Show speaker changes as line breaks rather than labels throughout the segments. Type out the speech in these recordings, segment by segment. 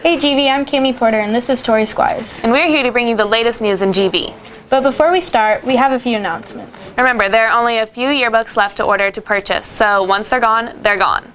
Hey GV, I'm Cami Porter and this is Tori Squires.
And we're here to bring you the latest news in GV.
But before we start, we have a few announcements.
Remember, there are only a few yearbooks left to order to purchase, so once they're gone, they're gone.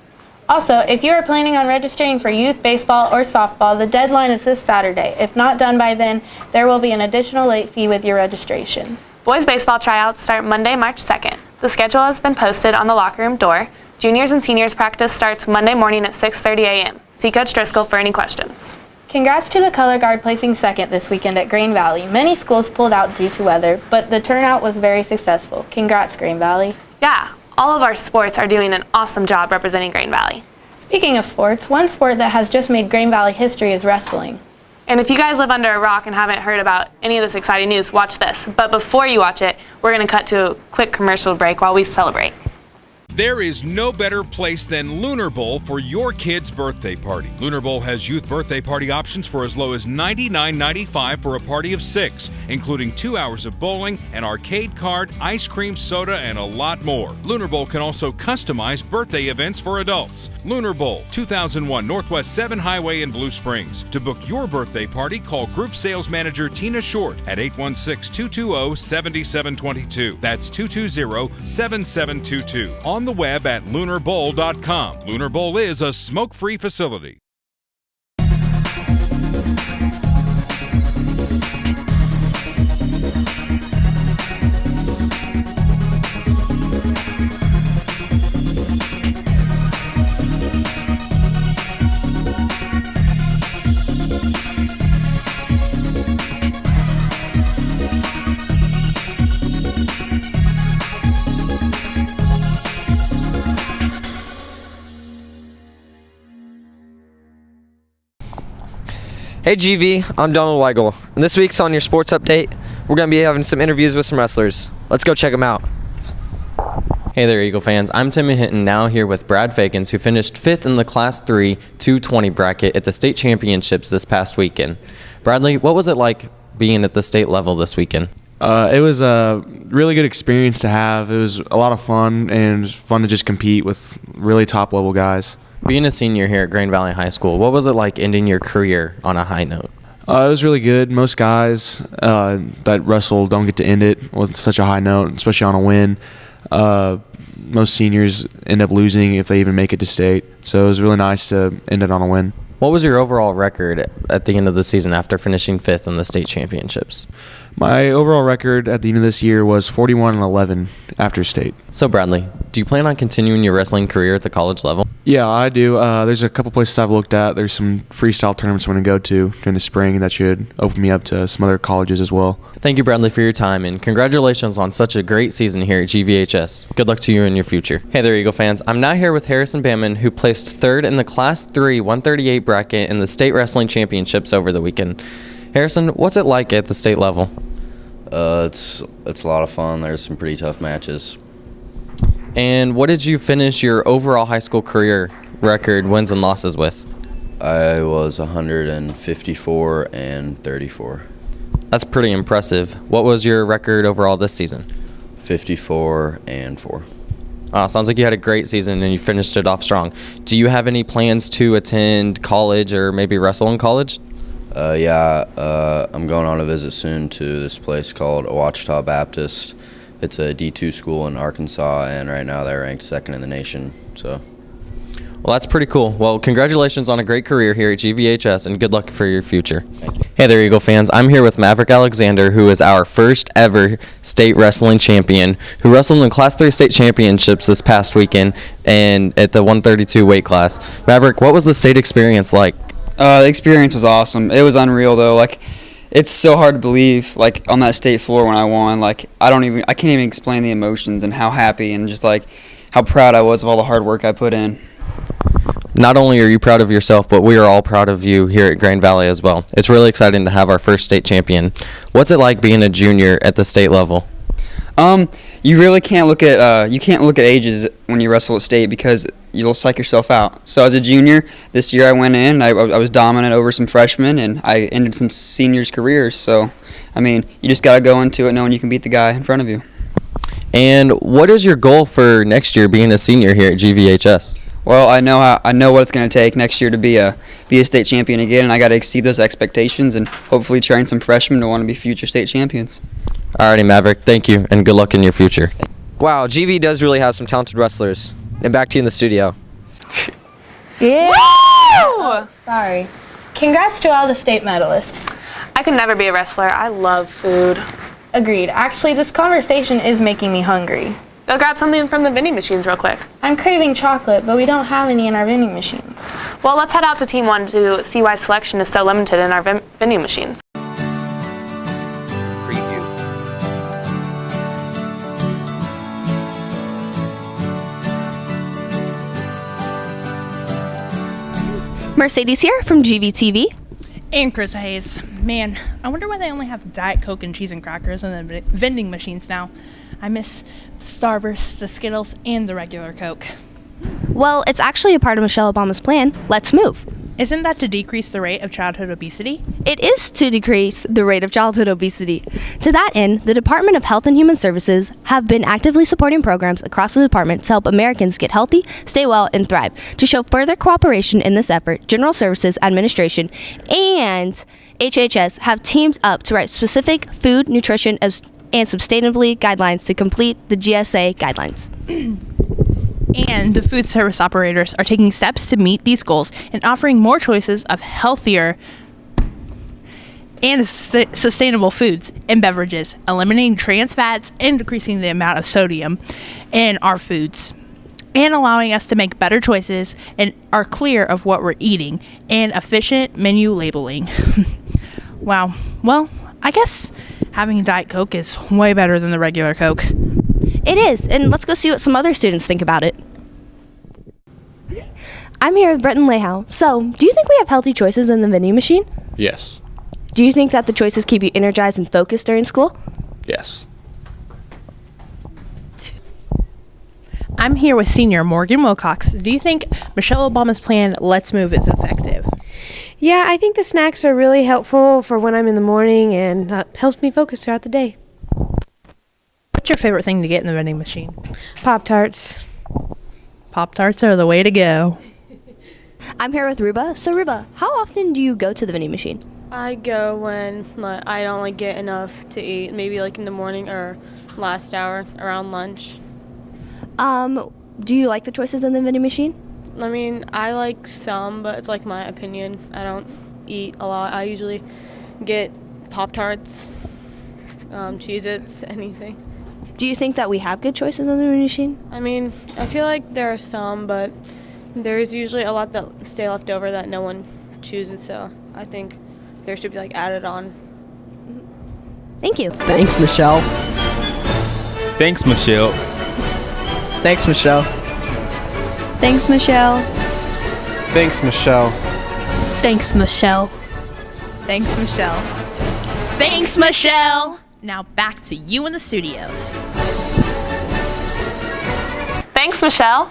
Also, if you are planning on registering for youth baseball or softball, the deadline is this Saturday. If not done by then, there will be an additional late fee with your registration.
Boys baseball tryouts start Monday, March 2nd. The schedule has been posted on the locker room door. Juniors and seniors practice starts Monday morning at 6:30 a.m. See Coach Driscoll for any questions.
Congrats to the color guard placing second this weekend at Grain Valley. Many schools pulled out due to weather, but the turnout was very successful. Congrats, Grain Valley.
Yeah, all of our sports are doing an awesome job representing Grain Valley.
Speaking of sports, one sport that has just made Grain Valley history is wrestling.
And if you guys live under a rock and haven't heard about any of this exciting news, watch this. But before you watch it, we're going to cut to a quick commercial break while we celebrate.
There is no better place than Lunar Bowl for your kid's birthday party. Lunar Bowl has youth birthday party options for as low as $99.95 for a party of 6, including 2 hours of bowling, an arcade card, ice cream, soda, and a lot more. Lunar Bowl can also customize birthday events for adults. Lunar Bowl, 2001 Northwest 7 Highway in Blue Springs. To book your birthday party, call Group Sales Manager Tina Short at 816-220-7722. That's 220-7722. On the web at lunarbowl.com. Lunar Bowl is a smoke-free facility.
Hey GV, I'm Donald Weigel, and this week's on your sports update, we're going to be having some interviews with some wrestlers. Let's go check them out.
Hey there, Eagle fans. I'm Timmy Hinton, now here with Brad Fakins, who finished 5th in the Class 3 220 bracket at the state championships this past weekend. Bradley, what was it like being at the state level this weekend?
It was a really good experience to have. It was a lot of fun, and it was fun to just compete with really top-level guys.
Being a senior here at Grain Valley High School, what was it like ending your career on a high note?
It was really good. Most guys that wrestle don't get to end it with such a high note, especially on a win. Most seniors end up losing if they even make it to state. So it was really nice to end it on a win.
What was your overall record at the end of the season after finishing 5th in the state championships?
My overall record at the end of this year was 41-11 after state.
So Bradley, do you plan on continuing your wrestling career at the college level?
Yeah, I do. There's a couple places I've looked at. There's some freestyle tournaments I'm going to go to during the spring that should open me up to some other colleges as well.
Thank you, Bradley, for your time, and congratulations on such a great season here at GVHS. Good luck to you in your future. Hey there, Eagle fans. I'm now here with Harrison Bamman, who placed 3rd in the Class 3 138 bracket in the state wrestling championships over the weekend. Harrison, what's it like at the state level?
It's a lot of fun. There's some pretty tough matches.
And what did you finish your overall high school career record wins and losses with?
I was 154-34.
That's pretty impressive. What was your record overall this season?
54-4.
Sounds like you had a great season and you finished it off strong. Do you have any plans to attend college or maybe wrestle in college?
I'm going on a visit soon to this place called Ouachita Baptist. It's a D2 school in Arkansas, and right now they're ranked 2nd in the nation. So,
well, that's pretty cool. Well, congratulations on a great career here at GVHS, and good luck for your future.
Thank you.
Hey there, Eagle fans. I'm here with Mavrick Alexander, who is our first ever state wrestling champion, who wrestled in the Class 3 state championships this past weekend and at the 132 weight class. Mavrick, what was the state experience like?
The experience was awesome. It was unreal, though. It's so hard to believe, on that state floor when I won. I can't even explain the emotions and how happy and just, how proud I was of all the hard work I put in.
Not only are you proud of yourself, but we are all proud of you here at Grain Valley as well. It's really exciting to have our first state champion. What's it like being a junior at the state level?
You really can't look at ages when you wrestle at state because you'll psych yourself out. So as a junior, this year I went in, I was dominant over some freshmen, and I ended some seniors' careers. So, you just got to go into it knowing you can beat the guy in front of you.
And what is your goal for next year being a senior here at GVHS?
Well, I know what it's going to take next year to be a state champion again, and I got to exceed those expectations and hopefully train some freshmen to want to be future state champions.
Alrighty, Maverick. Thank you, and good luck in your future.
Wow, GV does really have some talented wrestlers. And back to you in the studio.
Yeah. Oh, sorry. Congrats to all the state medalists.
I could never be a wrestler. I love food.
Agreed. Actually, this conversation is making me hungry.
Go grab something from the vending machines real quick.
I'm craving chocolate, but we don't have any in our vending machines.
Well, let's head out to Team 1 to see why selection is so limited in our vending machines.
Mercedes here from GVTV.
And Carissa Hayes. Man, I wonder why they only have Diet Coke and cheese and crackers in the vending machines now. I miss the Starburst, the Skittles, and the regular Coke.
Well, it's actually a part of Michelle Obama's plan. Let's move.
Isn't that to decrease the rate of childhood obesity?
It is to decrease the rate of childhood obesity. To that end, the Department of Health and Human Services have been actively supporting programs across the department to help Americans get healthy, stay well, and thrive. To show further cooperation in this effort, General Services Administration and HHS have teamed up to write specific food, nutrition, and sustainability guidelines to complete the GSA guidelines.
And the food service operators are taking steps to meet these goals and offering more choices of healthier and sustainable foods and beverages, eliminating trans fats and decreasing the amount of sodium in our foods, and allowing us to make better choices and are clear of what we're eating, and efficient menu labeling. Wow. Well, I guess having Diet Coke is way better than the regular Coke.
It is, and let's go see what some other students think about it. I'm here with Bretton Lehau. So, do you think we have healthy choices in the vending machine?
Yes.
Do you think that the choices keep you energized and focused during school?
Yes.
I'm here with senior Morgan Wilcox. Do you think Michelle Obama's plan, Let's Move, is effective?
Yeah, I think the snacks are really helpful for when I'm in the morning and helps me focus throughout the day.
What's your favorite thing to get in the vending machine?
Pop-Tarts.
Pop-Tarts are the way to go.
I'm here with Ruba. So Ruba, how often do you go to the vending machine?
I go when I don't get enough to eat, maybe in the morning or last hour around lunch.
Do you like the choices in the vending machine?
I mean, I like some, but it's my opinion. I don't eat a lot. I usually get Pop-Tarts, Cheez-Its, anything.
Do you think that we have good choices in the vending machine?
I mean, I feel like there are some, but there's usually a lot that stay left over that no one chooses, so I think there should be added on.
Thank you.
Thanks, Michelle.
Thanks, Michelle.
Thanks, Michelle.
Thanks, Michelle.
Thanks, Michelle.
Thanks, Michelle.
Thanks, Michelle.
Thanks, Michelle.
Now back to you in the studios.
Thanks, Michelle.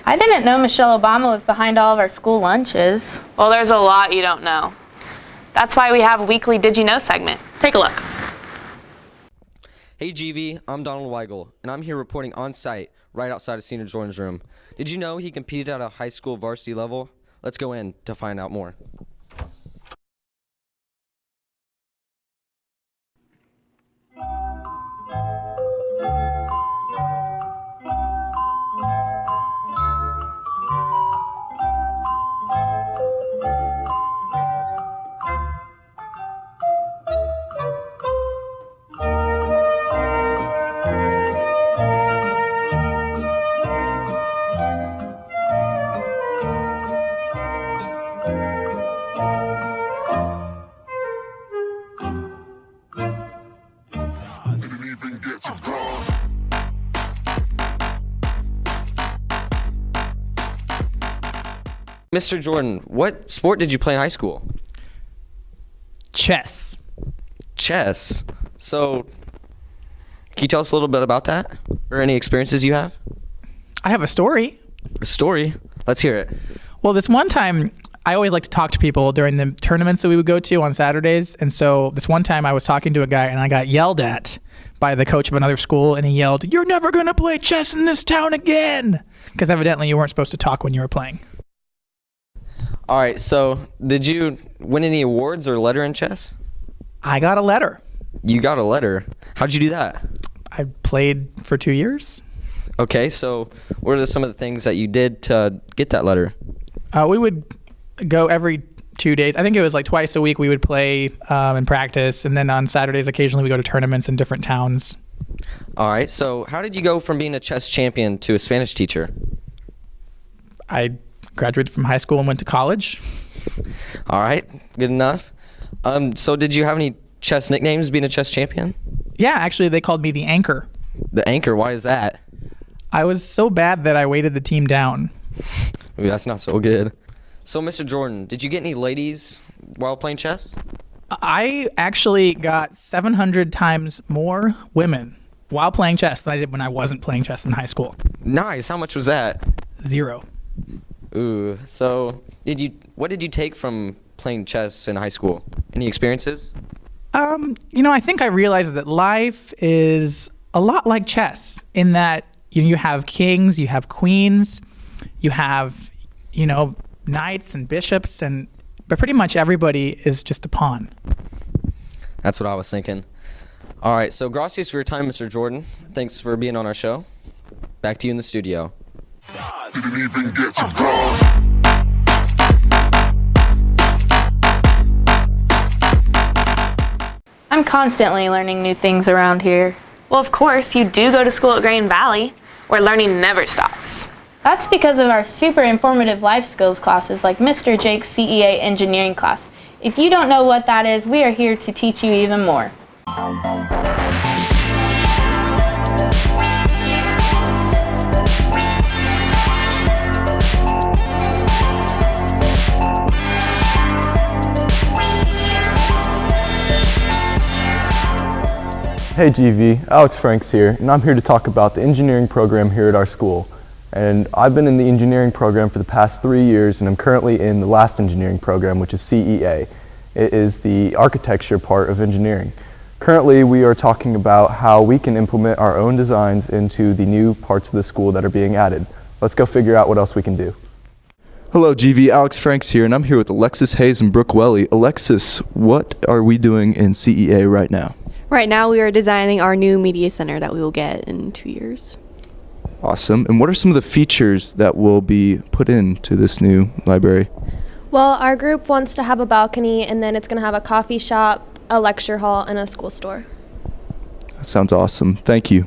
I didn't know Michelle Obama was behind all of our school lunches.
Well, there's a lot you don't know. That's why we have a weekly Did You Know segment. Take a look.
Hey GV, I'm Donald Weigel, and I'm here reporting on site right outside of Senior Jordan's room. Did you know he competed at a high school varsity level? Let's go in to find out more. Mr. Jordan, what sport did you play in high school?
Chess.
Chess. So, can you tell us a little bit about that? Or any experiences you have?
I have a story.
A story? Let's hear it.
Well, this one time
I always like to talk to people during the tournaments that we would go to on Saturdays. And so this one time I was talking to a guy and I got yelled at by the coach of another school, and he yelled, "You're never going to play chess in this town again!" Because evidently you weren't supposed to talk when you were playing.
All right, so did you win any awards or letter in chess?
I got a letter.
You got a letter. How'd you do that?
I played for 2 years.
Okay, so what are some of the things that you did to get that letter?
We would go every 2 days. I think it was like twice a week we would play and practice, and then on Saturdays occasionally we go to tournaments in different towns.
All right, so how did you go from being a chess champion to a Spanish teacher?
I graduated from high school and went to college.
All right, good enough. So did you have any chess nicknames being a chess champion?
Yeah, actually they called me the Anchor.
The Anchor, why is that?
I was so bad that I weighted the team down.
Ooh, that's not so good. So, Mr. Jordan, did you get any ladies while playing chess?
I actually got 700 times more women while playing chess than I did when I wasn't playing chess in high school.
Nice. How much was that?
0.
Ooh. So, what did you take from playing chess in high school? Any experiences?
I think I realized that life is a lot like chess in that you have kings, you have queens, you have, knights and bishops, but pretty much everybody is just a pawn.
That's what I was thinking. All right, so gracias for your time, Mr. Jordan. Thanks for being on our show. Back to you in the studio.
Didn't even get to cross.
I'm constantly learning new things around here.
Well, of course, you do go to school at Green Valley, where learning never stops.
That's because of our super informative life skills classes like Mr. Jake's CEA engineering class. If you don't know what that is, we are here to teach you even more.
Hey GV, Alex Franks here, and I'm here to talk about the engineering program here at our school. And I've been in the engineering program for the past 3 years, and I'm currently in the last engineering program, which is CEA. It is the architecture part of engineering. Currently, we are talking about how we can implement our own designs into the new parts of the school that are being added. Let's go figure out what else we can do.
Hello GV, Alex Franks here, and I'm here with Alexis Hayes and Brooke Welly. Alexis, what are we doing in CEA right now?
Right now we are designing our new media center that we will get in 2 years.
Awesome. And what are some of the features that will be put into this new library?
Well, our group wants to have a balcony, and then it's going to have a coffee shop, a lecture hall, and a school store.
That sounds awesome. Thank you.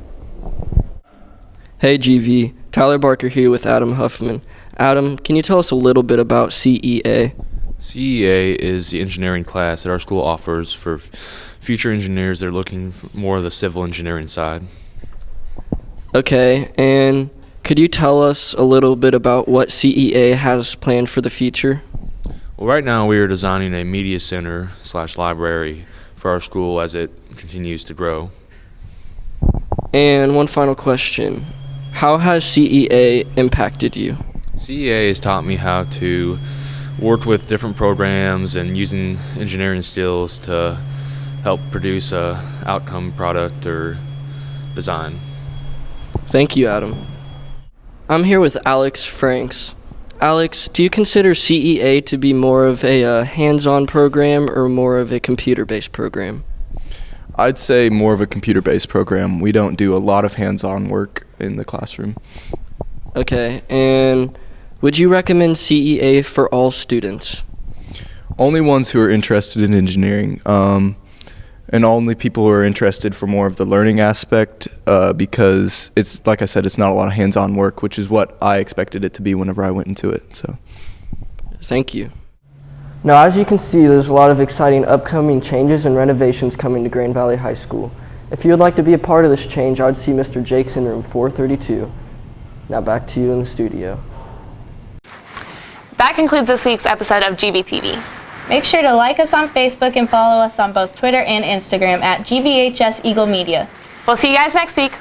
Hey GV, Tyler Barker here with Adam Huffman. Adam, can you tell us a little bit about CEA?
CEA is the engineering class that our school offers for future engineers that are looking for more of the civil engineering side.
Okay, and could you tell us a little bit about what CEA has planned for the future?
Well, right now we are designing a media center / library for our school as it continues to grow.
And one final question. How has CEA impacted you?
CEA has taught me how to work with different programs and using engineering skills to help produce a outcome product or design.
Thank you, Adam. I'm here with Alex Franks. Alex, do you consider CEA to be more of a hands-on program or more of a computer-based program?
I'd say more of a computer-based program. We don't do a lot of hands-on work in the classroom.
Okay, and would you recommend CEA for all students?
Only ones who are interested in engineering, and only people who are interested for more of the learning aspect, because it's, like I said, it's not a lot of hands-on work, which is what I expected it to be whenever I went into it. So,
thank you. Now, as you can see, there's a lot of exciting upcoming changes and renovations coming to Grand Valley High School. If you would like to be a part of this change, I would see Mr. Jakes in room 432. Now back to you in the studio.
That concludes this week's episode of GVTV.
Make sure to like us on Facebook and follow us on both Twitter and Instagram at GVHS Eagle Media.
We'll see you guys next week.